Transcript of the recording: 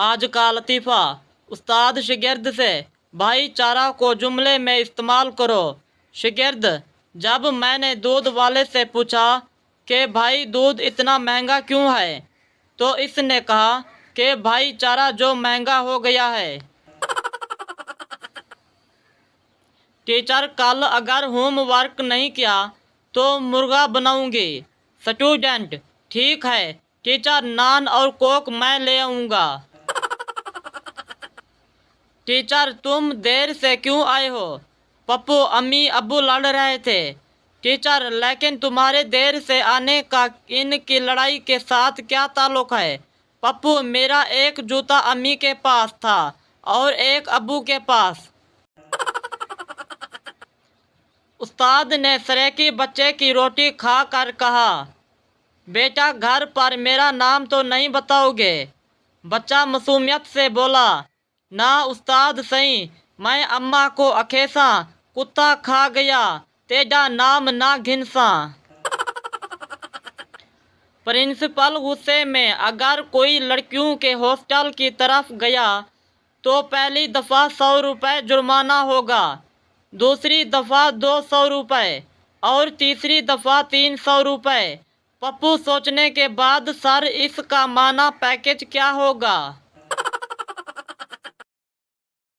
आज का लतीफ़ा। उस्ताद शागिर्द से भाईचारा को जुमले में इस्तेमाल करो। शागिर्द: जब मैंने दूध वाले से पूछा कि भाई दूध इतना महंगा क्यों है, तो इसने कहा कि भाईचारा जो महंगा हो गया है। टीचर: कल अगर होमवर्क नहीं किया तो मुर्गा बनाऊंगी। स्टूडेंट: ठीक है टीचर, नान और कोक मैं ले आऊँगा। टीचर: तुम देर से क्यों आए हो? पप्पू: अम्मी अब्बू लड़ रहे थे। टीचर: लेकिन तुम्हारे देर से आने का इनकी लड़ाई के साथ क्या ताल्लुक है? पप्पू: मेरा एक जूता अम्मी के पास था और एक अब्बू के पास। उस्ताद ने सरेकी बच्चे की रोटी खा कर कहा, बेटा घर पर मेरा नाम तो नहीं बताओगे? बच्चा मासूमियत से बोला, ना उस्ताद सही, मैं अम्मा को अखेसा कुत्ता खा गया, तेरा नाम ना घिनसा। प्रिंसिपल गुस्से में, अगर कोई लड़कियों के हॉस्टल की तरफ गया तो पहली दफ़ा 100 रुपये जुर्माना होगा, दूसरी दफ़ा 200 रुपये और तीसरी दफ़ा 300 रुपये। पप्पू सोचने के बाद, सर इसका माना पैकेज क्या होगा?